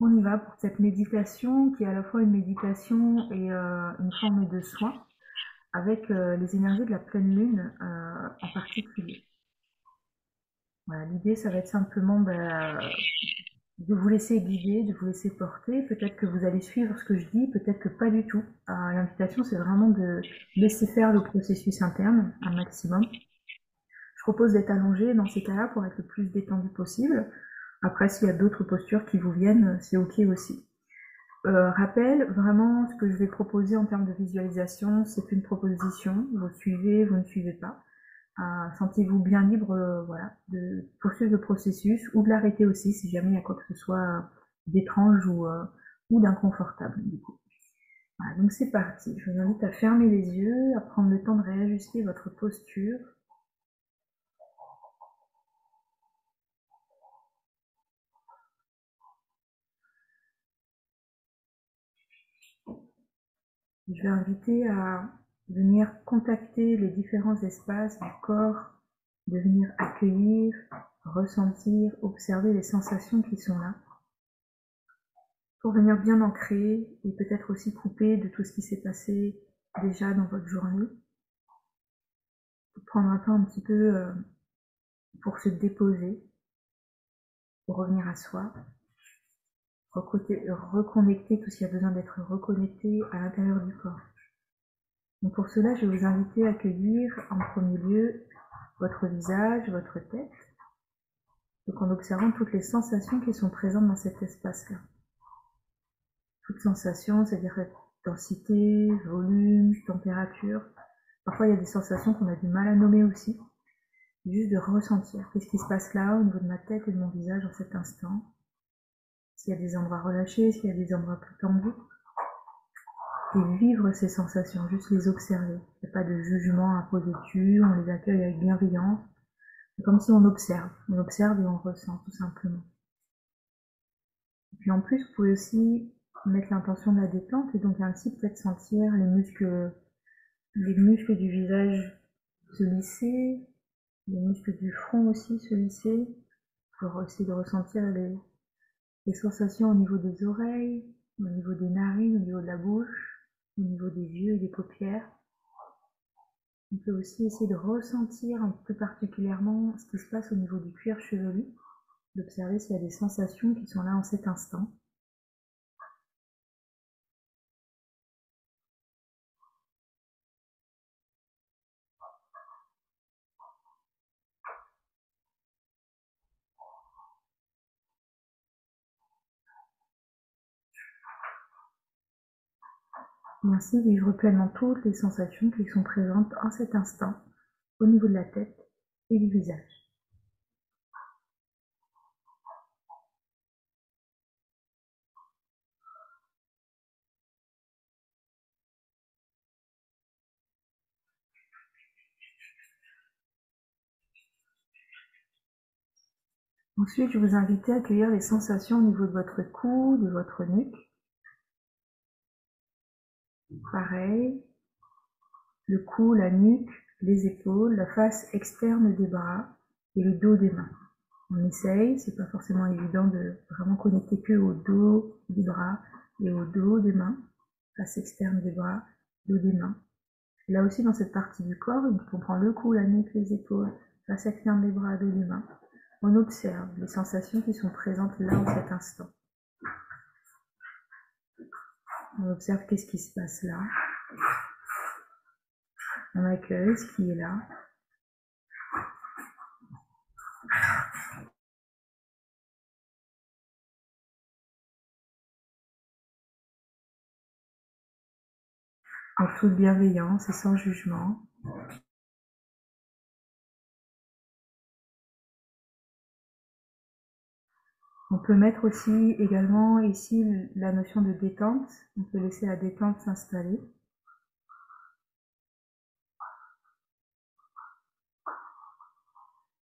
On y va pour cette méditation qui est à la fois une méditation et une forme de soin avec les énergies de la pleine lune en particulier. Voilà, l'idée, ça va être simplement de vous laisser guider, de vous laisser porter. Peut-être que vous allez suivre ce que je dis, peut-être que pas du tout. L'invitation, c'est vraiment de laisser faire le processus interne un maximum. Je propose d'être allongé dans ces cas-là pour être le plus détendu possible. Après, s'il y a d'autres postures qui vous viennent, c'est ok aussi. Rappel, vraiment, ce que je vais proposer en termes de visualisation, c'est une proposition. Vous suivez, vous ne suivez pas. Sentez-vous bien libre, voilà, de poursuivre le processus ou de l'arrêter aussi si jamais il y a quoi que ce soit d'étrange ou d'inconfortable, du coup. Voilà, donc c'est parti. Je vous invite à fermer les yeux, à prendre le temps de réajuster votre posture. Je vais inviter à venir contacter les différents espaces du corps, de venir accueillir, ressentir, observer les sensations qui sont là, pour venir bien ancrer et peut-être aussi couper de tout ce qui s'est passé déjà dans votre journée, pour prendre un temps un petit peu pour se déposer, pour revenir à soi, reconnecter tout ce qui a besoin d'être reconnecté à l'intérieur du corps. Donc pour cela, je vais vous inviter à accueillir en premier lieu votre visage, votre tête, donc en observant toutes les sensations qui sont présentes dans cet espace-là. Toutes sensations, c'est-à-dire densité, volume, température. Parfois, il y a des sensations qu'on a du mal à nommer aussi. Juste de ressentir qu'est-ce qui se passe là au niveau de ma tête et de mon visage en cet instant. S'il y a des endroits relâchés, s'il y a des endroits plus tendus. Et vivre ces sensations, juste les observer. Il n'y a pas de jugement à poser dessus, on les accueille avec bienveillance. C'est comme si on observe et on ressent tout simplement. Et puis en plus, vous pouvez aussi mettre l'intention de la détente et donc ainsi peut-être sentir les muscles du visage se lisser, les muscles du front aussi se lisser, pour essayer de ressentir les sensations au niveau des oreilles, au niveau des narines, au niveau de la bouche, au niveau des yeux et des paupières. On peut aussi essayer de ressentir plus particulièrement ce qui se passe au niveau du cuir chevelu, d'observer s'il y a des sensations qui sont là en cet instant. Et ainsi vivre pleinement toutes les sensations qui sont présentes en cet instant, au niveau de la tête et du visage. Ensuite, je vous invite à accueillir les sensations au niveau de votre cou, de votre nuque. Pareil, le cou, la nuque, les épaules, la face externe des bras et le dos des mains. On essaye, c'est pas forcément évident de vraiment connecter que au dos des bras et au dos des mains, face externe des bras, dos des mains. Et là aussi, dans cette partie du corps, on prend le cou, la nuque, les épaules, face externe des bras, dos des mains. On observe les sensations qui sont présentes là en cet instant. On observe qu'est-ce qui se passe là. On accueille ce qui est là. En toute bienveillance et sans jugement. On peut mettre aussi également ici la notion de détente. On peut laisser la détente s'installer.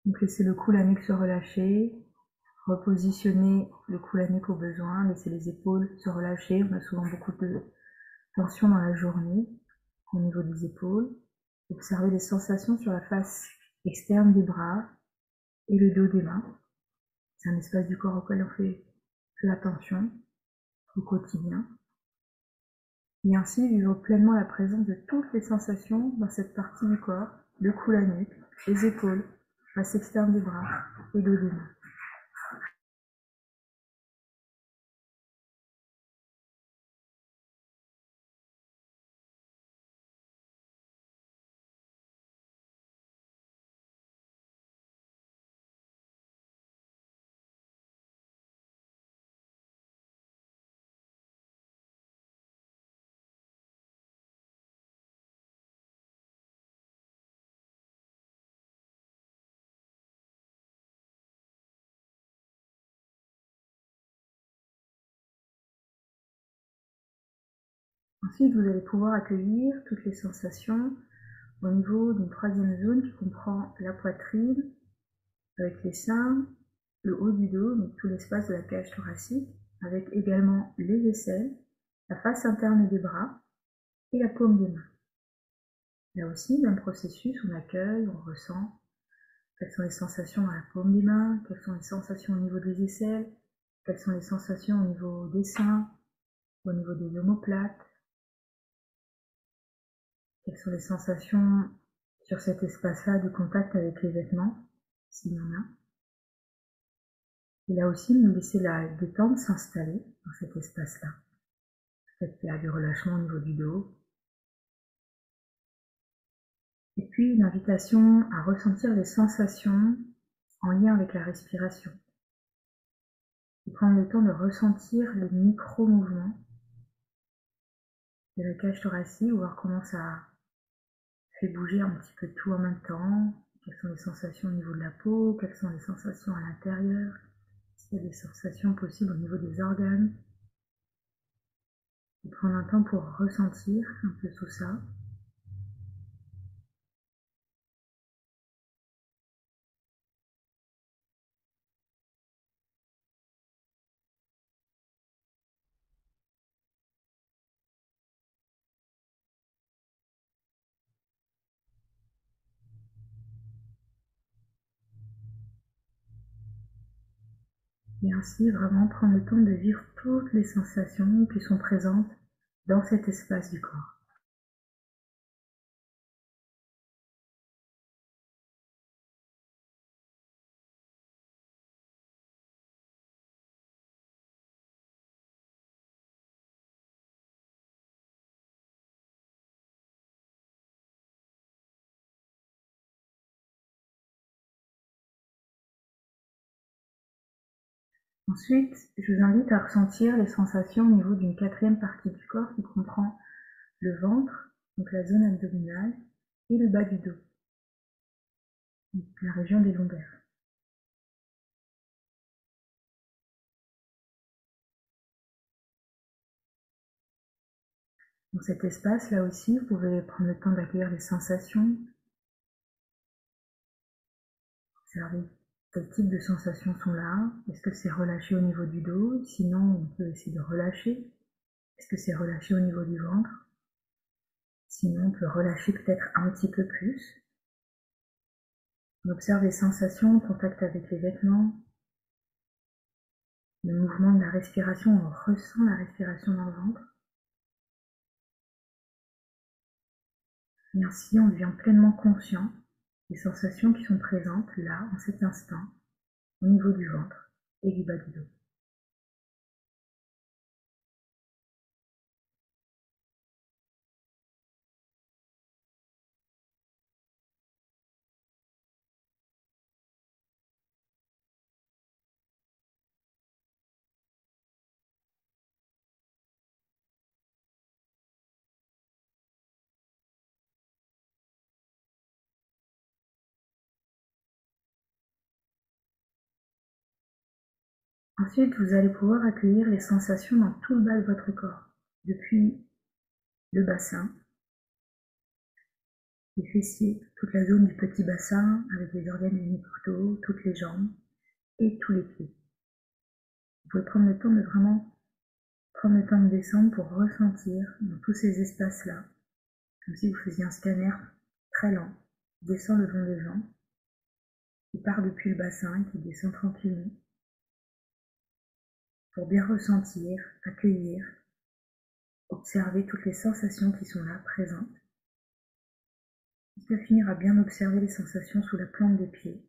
Donc laisser le cou, la nuque se relâcher. Repositionner le cou, la nuque au besoin. Laisser les épaules se relâcher. On a souvent beaucoup de tension dans la journée au niveau des épaules. Observer les sensations sur la face externe des bras et le dos des mains. C'est un espace du corps auquel on fait l'attention au quotidien, et ainsi vivre pleinement la présence de toutes les sensations dans cette partie du corps, le cou, la nuque, les épaules, face externe des bras et dos des mains. Ensuite, vous allez pouvoir accueillir toutes les sensations au niveau d'une troisième zone qui comprend la poitrine, avec les seins, le haut du dos, donc tout l'espace de la cage thoracique, avec également les aisselles, la face interne des bras et la paume des mains. Là aussi, même processus, on accueille, on ressent quelles sont les sensations dans la paume des mains, quelles sont les sensations au niveau des aisselles, quelles sont les sensations au niveau des seins, au niveau des omoplates, quelles sont les sensations sur cet espace-là du contact avec les vêtements, s'il y en a. Et là aussi, nous laisser la détente s'installer dans cet espace-là. Peut-être qu'il y a du relâchement au niveau du dos. Et puis une invitation à ressentir les sensations en lien avec la respiration. Et prendre le temps de ressentir les micro-mouvements de la cage thoracique, voir comment ça fait bouger un petit peu tout en même temps. Quelles sont les sensations au niveau de la peau, quelles sont les sensations à l'intérieur, s'il y a des sensations possibles au niveau des organes. Et prendre un temps pour ressentir un peu tout ça. Et ainsi vraiment prendre le temps de vivre toutes les sensations qui sont présentes dans cet espace du corps. Ensuite, je vous invite à ressentir les sensations au niveau d'une quatrième partie du corps qui comprend le ventre, donc la zone abdominale, et le bas du dos, donc la région des lombaires. Dans cet espace, là aussi, vous pouvez prendre le temps d'accueillir les sensations, observer quel type de sensations sont là. Est-ce que c'est relâché au niveau du dos? Sinon, on peut essayer de relâcher. Est-ce que c'est relâché au niveau du ventre? Sinon, on peut relâcher peut-être un petit peu plus. On observe les sensations en contact avec les vêtements, le mouvement de la respiration, on ressent la respiration dans le ventre. Et ainsi, on devient pleinement conscient des sensations qui sont présentes là, en cet instant, au niveau du ventre et du bas du dos. Ensuite, vous allez pouvoir accueillir les sensations dans tout le bas de votre corps, depuis le bassin, les fessiers, toute la zone du petit bassin avec les organes génitaux, toutes les jambes et tous les pieds. Vous pouvez prendre le temps de vraiment prendre le temps de descendre pour ressentir dans tous ces espaces-là, comme si vous faisiez un scanner très lent, qui descend le long des jambes, qui part depuis le bassin, qui descend tranquillement. pour bien ressentir, accueillir, observer toutes les sensations qui sont là, présentes, jusqu'à finir à bien observer les sensations sous la plante des pieds.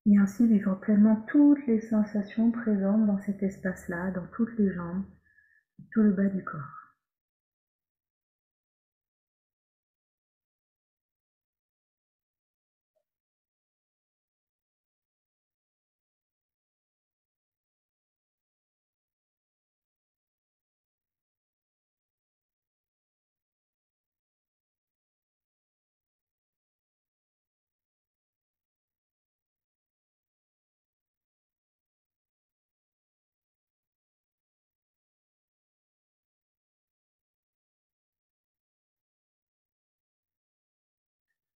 Et ainsi vivre pleinement toutes les sensations présentes dans cet espace-là, dans toutes les jambes, tout le bas du corps.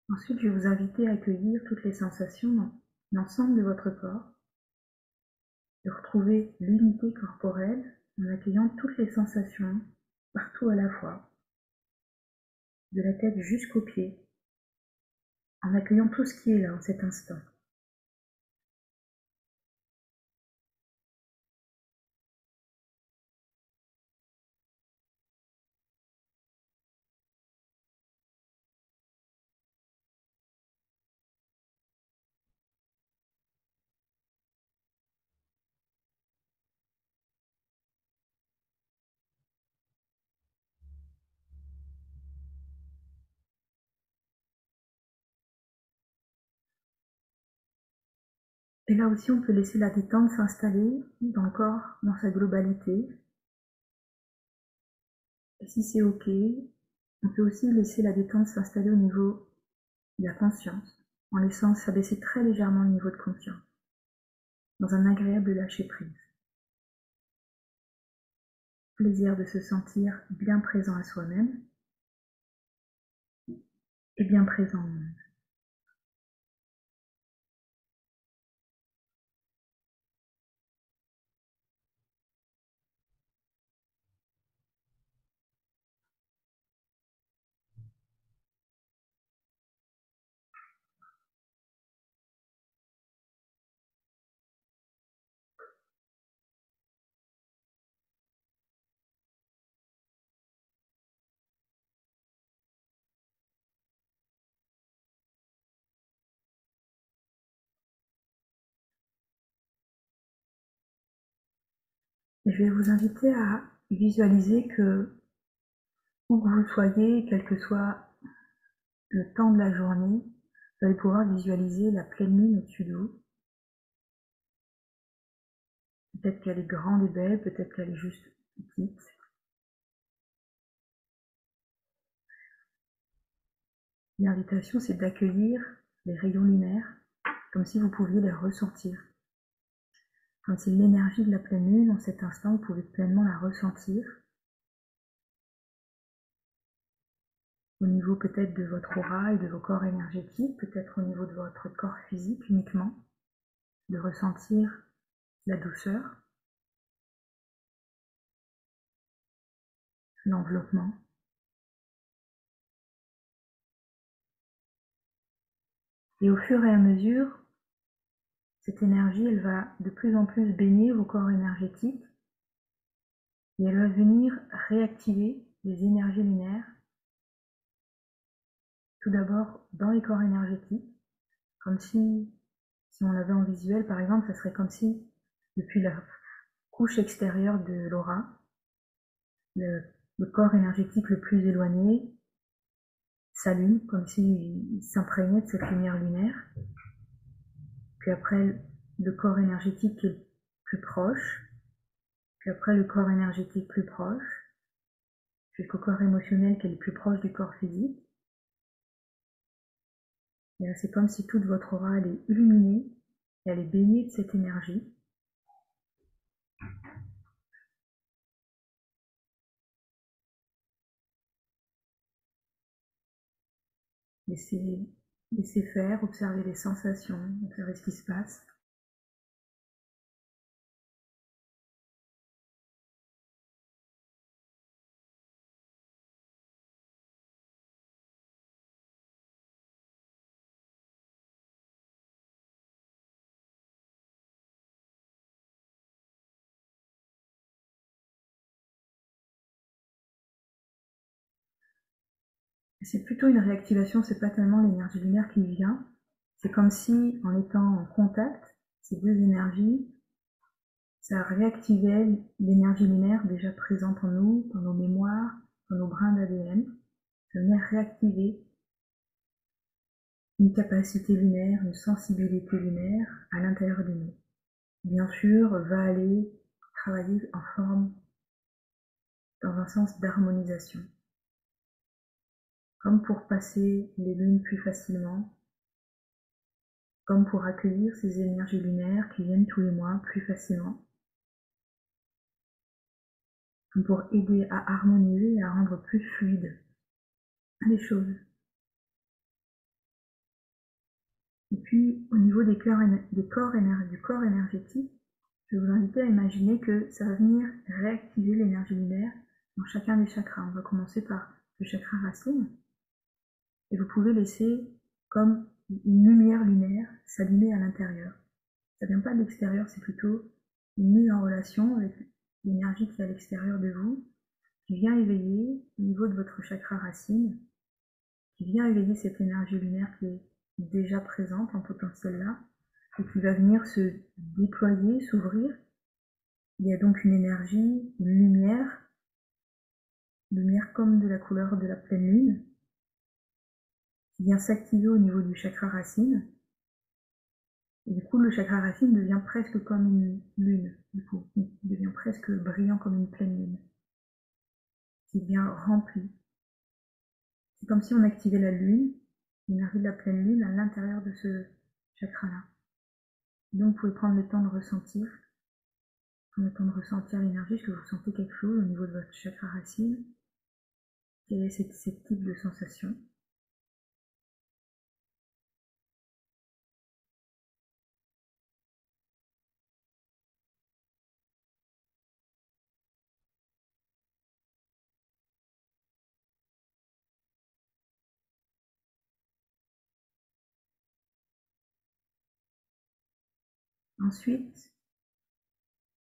Ensuite, je vais vous inviter à accueillir toutes les sensations dans l'ensemble de votre corps, de retrouver l'unité corporelle en accueillant toutes les sensations partout à la fois, de la tête jusqu'aux pieds, en accueillant tout ce qui est là en cet instant. Et là aussi, on peut laisser la détente s'installer dans le corps, dans sa globalité. Et si c'est OK, on peut aussi laisser la détente s'installer au niveau de la conscience, en laissant s'abaisser très légèrement le niveau de conscience, dans un agréable lâcher-prise. Plaisir de se sentir bien présent à soi-même et bien présent au monde. Et je vais vous inviter à visualiser que, où que vous soyez, quel que soit le temps de la journée, vous allez pouvoir visualiser la pleine lune au-dessus de vous. Peut-être qu'elle est grande et belle, peut-être qu'elle est juste petite. L'invitation, c'est d'accueillir les rayons lunaires comme si vous pouviez les ressentir. Comme si l'énergie de la pleine lune, en cet instant, vous pouvez pleinement la ressentir. Au niveau peut-être de votre aura et de vos corps énergétiques, peut-être au niveau de votre corps physique uniquement, de ressentir la douceur, l'enveloppement. Et au fur et à mesure, cette énergie, elle va de plus en plus baigner vos corps énergétiques et elle va venir réactiver les énergies lunaires, tout d'abord dans les corps énergétiques, comme si on l'avait en visuel par exemple, ça serait comme si depuis la couche extérieure de l'aura, le corps énergétique le plus éloigné s'allume, comme s'il s'imprégnait de cette lumière lunaire. puis après le corps énergétique qui est le plus proche, puis après le corps énergétique plus proche, jusqu'au corps émotionnel qui est le plus proche du corps physique. Et là, c'est comme si toute votre aura elle est illuminée et elle est baignée de cette énergie. Laissez faire, observez les sensations, observez ce qui se passe. C'est plutôt une réactivation, c'est pas tellement l'énergie lunaire qui vient. C'est comme si, en étant en contact, ces deux énergies, ça réactivait l'énergie lunaire déjà présente en nous, dans nos mémoires, dans nos brins d'ADN. Ça venait réactiver une capacité lunaire, une sensibilité lunaire à l'intérieur de nous. Bien sûr, va aller travailler en forme, dans un sens d'harmonisation. Comme pour passer les lunes plus facilement, comme pour accueillir ces énergies lunaires qui viennent tous les mois plus facilement, comme pour aider à harmoniser et à rendre plus fluide les choses. Et puis, au niveau du corps énergétique, je vais vous inviter à imaginer que ça va venir réactiver l'énergie lunaire dans chacun des chakras. On va commencer par le chakra racine, et vous pouvez laisser comme une lumière lunaire s'allumer à l'intérieur. Ça vient pas de l'extérieur, c'est plutôt une mise en relation avec l'énergie qui est à l'extérieur de vous, qui vient éveiller au niveau de votre chakra racine, qui vient éveiller cette énergie lunaire qui est déjà présente en potentiel là, et qui va venir se déployer, s'ouvrir. Il y a donc une énergie, une lumière comme de la couleur de la pleine lune, qui vient s'activer au niveau du chakra racine. Et du coup, le chakra racine devient presque comme une lune, du coup. Il devient presque brillant comme une pleine lune, qui devient rempli. C'est comme si on activait la lune, l'énergie de la pleine lune à l'intérieur de ce chakra-là. Donc, vous pouvez prendre le temps de ressentir, l'énergie. Est-ce que vous sentez quelque chose au niveau de votre chakra racine? Quel est ce type de sensation? Ensuite,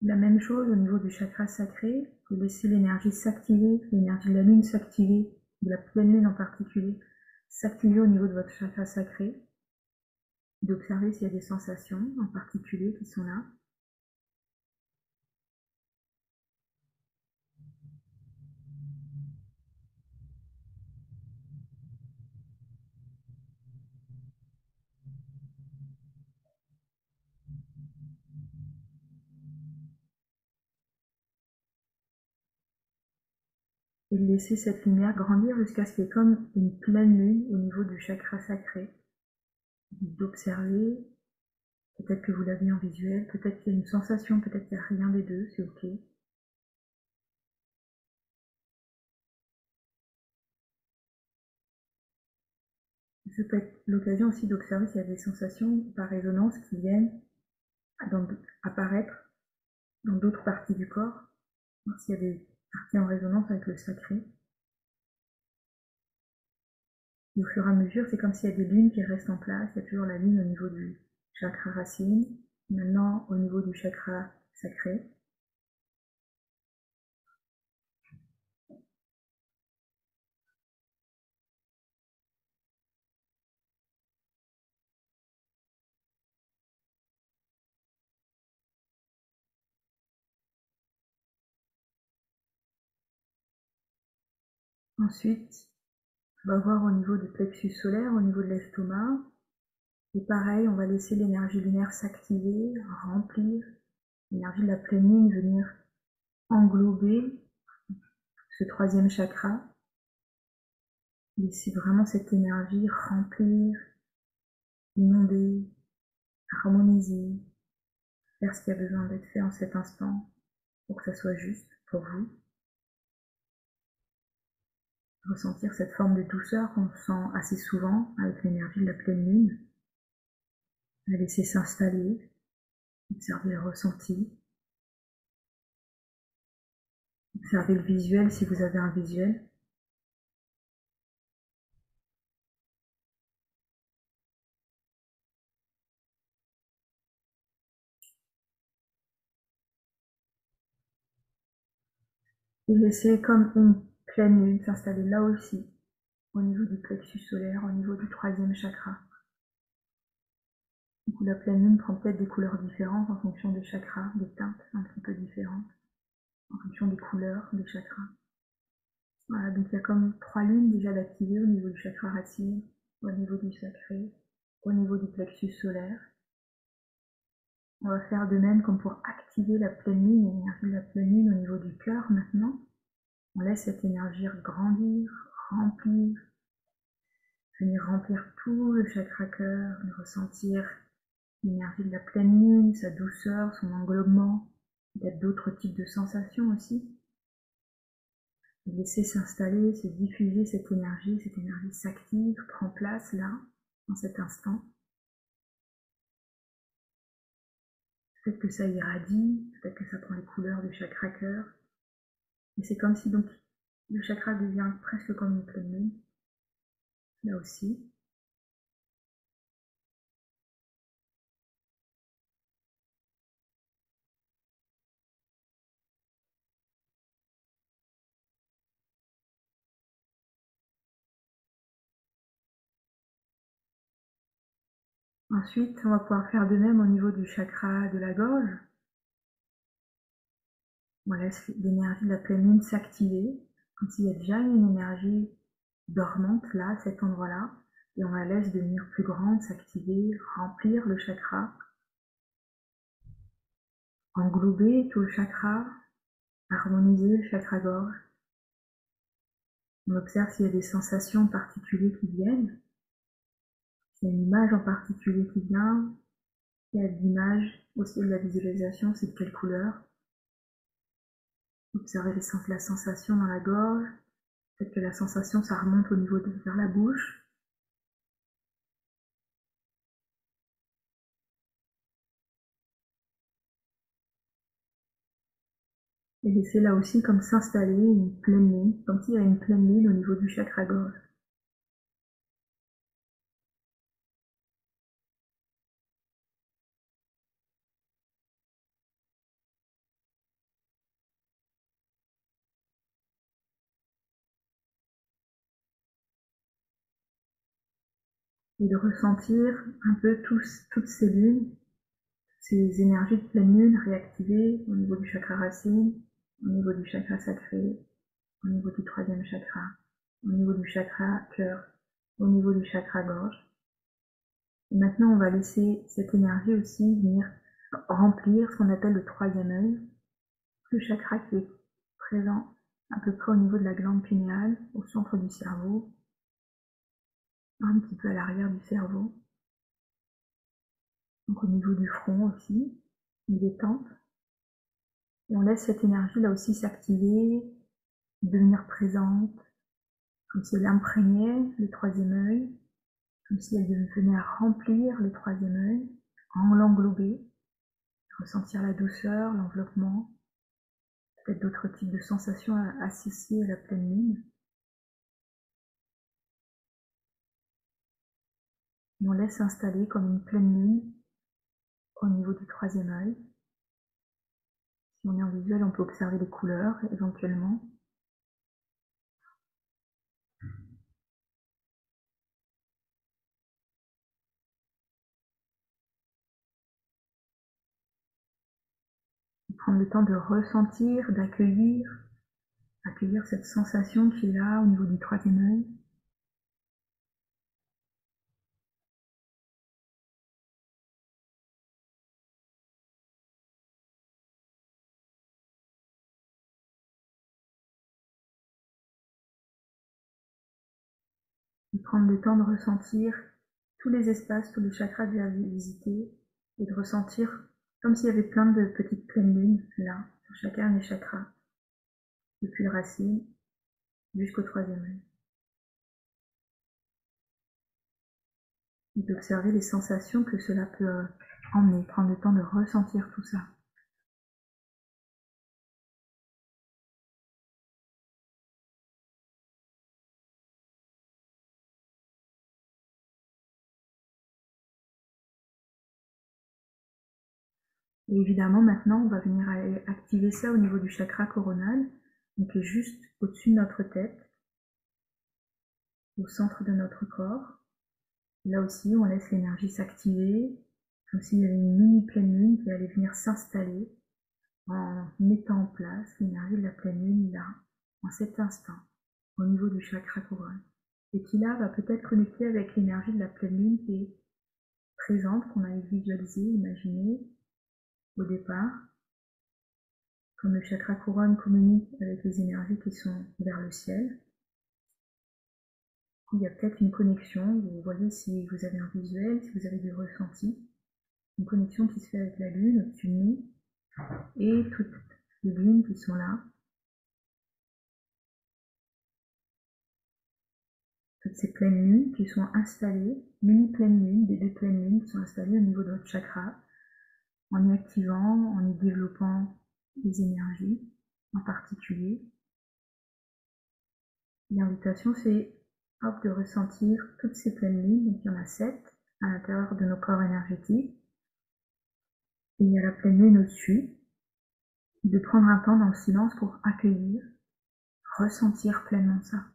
la même chose au niveau du chakra sacré, de laisser l'énergie s'activer, l'énergie de la lune s'activer, de la pleine lune en particulier, s'activer au niveau de votre chakra sacré, d'observer s'il y a des sensations en particulier qui sont là. Et de laisser cette lumière grandir jusqu'à ce qu'il y ait comme une pleine lune au niveau du chakra sacré. D'observer, peut-être que vous l'avez en visuel, peut-être qu'il y a une sensation, peut-être qu'il n'y a rien des deux, c'est ok. Ça peut être l'occasion aussi d'observer s'il y a des sensations par résonance qui viennent apparaître dans d'autres parties du corps, voir s'il y a des parties en résonance avec le sacré. Et au fur et à mesure, c'est comme s'il y a des lunes qui restent en place. Il y a toujours la lune au niveau du chakra racine, maintenant au niveau du chakra sacré. Ensuite, on va voir au niveau du plexus solaire, au niveau de l'estomac, Et pareil, on va laisser l'énergie lunaire s'activer, remplir, l'énergie de la pleine lune venir englober ce troisième chakra. Laisser vraiment cette énergie remplir, inonder, harmoniser, faire ce qui a besoin d'être fait en cet instant pour que ça soit juste pour vous. Ressentir cette forme de douceur qu'on sent assez souvent avec l'énergie de la pleine lune. La laisser s'installer, observer le ressenti, observer le visuel si vous avez un visuel. Et laisser comme une pleine lune s'installer là aussi, au niveau du plexus solaire, au niveau du troisième chakra. Du coup, la pleine lune prend peut-être des couleurs différentes en fonction des chakras, des teintes un petit peu différentes, en fonction des couleurs des chakras. Voilà, donc il y a comme 3 lunes déjà d'activer au niveau du chakra racine, au niveau du sacré, au niveau du plexus solaire. On va faire de même comme pour activer la pleine lune, l'énergie de la pleine lune au niveau du cœur maintenant. On laisse cette énergie grandir, remplir, venir remplir tout le chakra cœur, de ressentir l'énergie de la pleine lune, sa douceur, son englobement, peut-être d'autres types de sensations aussi. Et laisser s'installer, se diffuser cette énergie s'active, prend place là, dans cet instant. Peut-être que ça irradie, peut-être que ça prend les couleurs du chakra cœur. Et c'est comme si donc le chakra devient presque comme une pleine lune, là aussi. Ensuite, on va pouvoir faire de même au niveau du chakra de la gorge. On laisse l'énergie de la pleine lune s'activer, comme s'il y a déjà une énergie dormante là, à cet endroit-là, et on la laisse devenir plus grande, s'activer, remplir le chakra, englober tout le chakra, harmoniser le chakra gorge. On observe s'il y a des sensations particulières qui viennent, s'il y a une image en particulier qui vient, s'il y a l'image, aussi de la visualisation, c'est de quelle couleur. Observez la sensation dans la gorge, peut-être que la sensation ça remonte au niveau vers la bouche. Et laisser là aussi comme s'installer une pleine lune, comme s'il y avait une pleine lune au niveau du chakra gorge. Et de ressentir un peu toutes ces lunes, ces énergies de pleine lune réactivées au niveau du chakra racine, au niveau du chakra sacré, au niveau du troisième chakra, au niveau du chakra cœur, au niveau du chakra gorge. Et maintenant, on va laisser cette énergie aussi venir remplir ce qu'on appelle le troisième œil, le chakra qui est présent à peu près au niveau de la glande pinéale, au centre du cerveau, un petit peu à l'arrière du cerveau, donc au niveau du front aussi, des tempes. Et on laisse cette énergie là aussi s'activer, devenir présente, comme si elle imprégnait le troisième œil, comme si elle venait à remplir le troisième œil, en l'englober, ressentir la douceur, l'enveloppement, peut-être d'autres types de sensations associées à la pleine lune. Et on laisse s'installer comme une pleine lune au niveau du troisième œil. Si on est en visuel, on peut observer les couleurs éventuellement. Et prendre le temps de ressentir, d'accueillir cette sensation qui est là au niveau du troisième œil. prendre le temps de ressentir tous les espaces, tous les chakras que vous avez visités, et de ressentir comme s'il y avait plein de petites pleines lunes là, sur chacun des chakras, depuis le racine jusqu'au troisième œil. Et d'observer les sensations que cela peut emmener, prendre le temps de ressentir tout ça. Et évidemment, maintenant, on va venir activer ça au niveau du chakra coronal, donc qui est juste au-dessus de notre tête, au centre de notre corps. Là aussi, on laisse l'énergie s'activer, comme s'il y avait une mini pleine lune qui allait venir s'installer en mettant en place l'énergie de la pleine lune là, en cet instant, au niveau du chakra couronne. Et qui là va peut-être connecter avec l'énergie de la pleine lune qui est présente, qu'on a visualisée, imaginée au départ. Comme le chakra couronne communique avec les énergies qui sont vers le ciel, il y a peut-être une connexion, vous voyez si vous avez un visuel, si vous avez du ressenti, une connexion qui se fait avec la lune au-dessus de nous, et toutes les lunes qui sont là, toutes ces pleines lunes qui sont installées, mini pleines lunes, des deux pleines lunes qui sont installées au niveau de votre chakra, en y activant, en y développant les énergies en particulier. L'invitation, c'est de ressentir toutes ces pleines lunes, donc il y en a 7 à l'intérieur de nos corps énergétiques, et il y a la pleine lune au-dessus, de prendre un temps dans le silence pour accueillir, ressentir pleinement ça.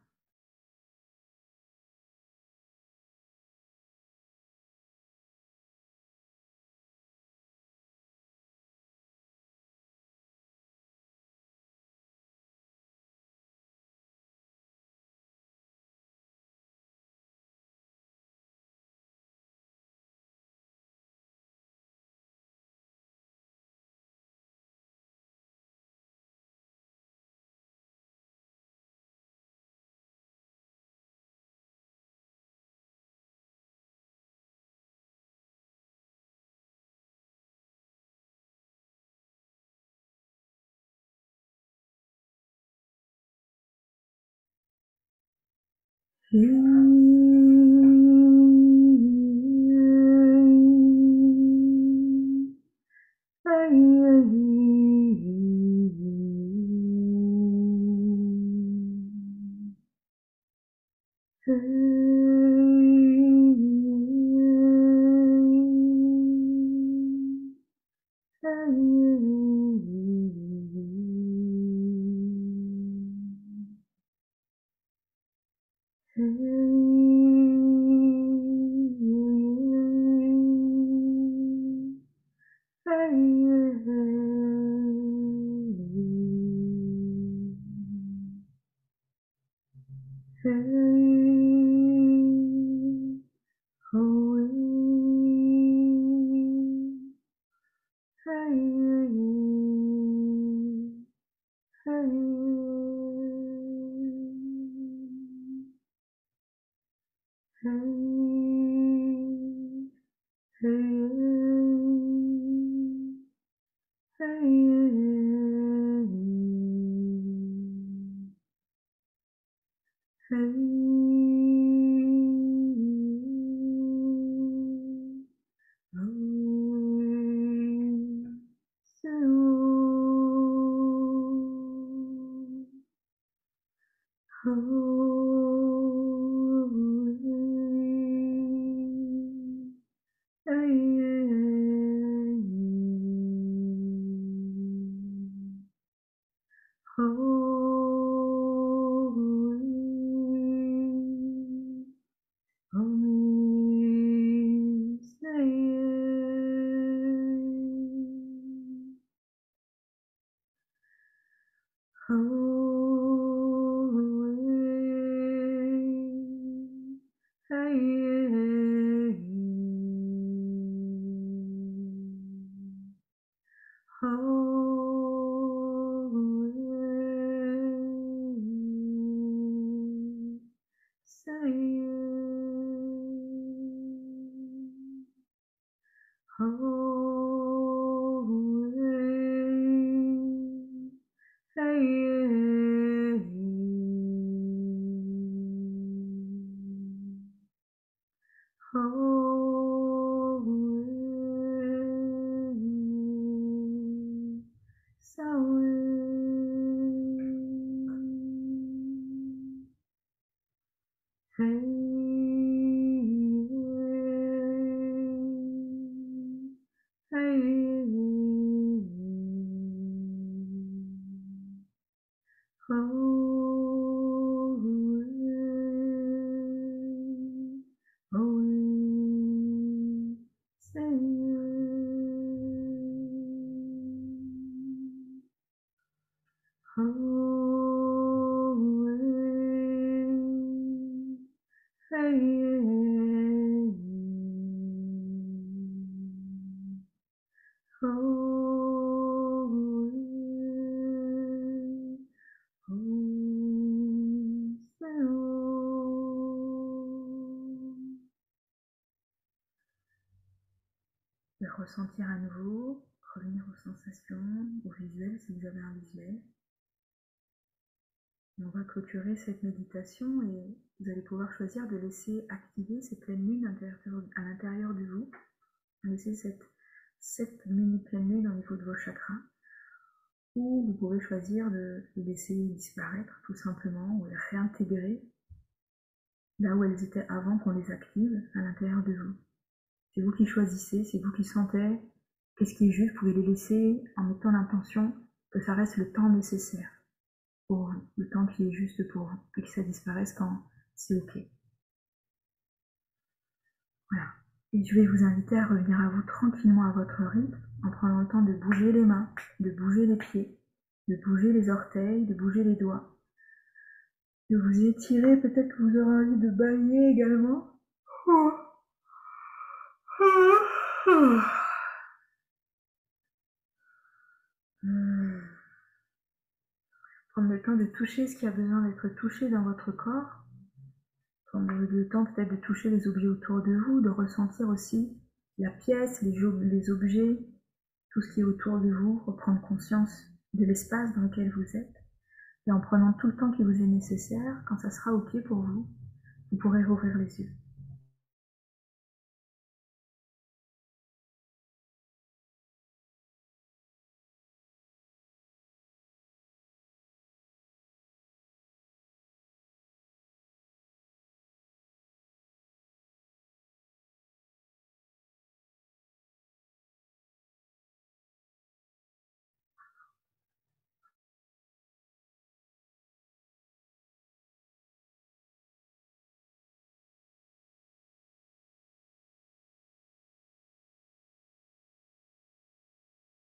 Et ressentir à nouveau, revenir aux sensations, au visuel si vous avez un visuel. Et on va clôturer cette méditation et vous allez pouvoir choisir de laisser activer ces pleines lunes à l'intérieur de vous. Laissez cette mini pleine lune au niveau de vos chakras. Ou vous pouvez choisir de les laisser disparaître tout simplement ou les réintégrer là où elles étaient avant qu'on les active à l'intérieur de vous. C'est vous qui choisissez, c'est vous qui sentez qu'est-ce qui est juste, vous pouvez les laisser en mettant l'intention que ça reste le temps nécessaire pour vous, le temps qui est juste pour vous, et que ça disparaisse quand c'est ok. Voilà. Et je vais vous inviter à revenir à vous tranquillement à votre rythme, en prenant le temps de bouger les mains, de bouger les pieds, de bouger les orteils, de bouger les doigts, de vous étirer, peut-être que vous aurez envie de bailler également. Prendre le temps de toucher ce qui a besoin d'être touché dans votre corps. Prendre le temps peut-être de toucher les objets autour de vous, de ressentir aussi la pièce, les objets, tout ce qui est autour de vous, reprendre conscience de l'espace dans lequel vous êtes. Et en prenant tout le temps qui vous est nécessaire, quand ça sera ok pour vous, vous pourrez rouvrir les yeux.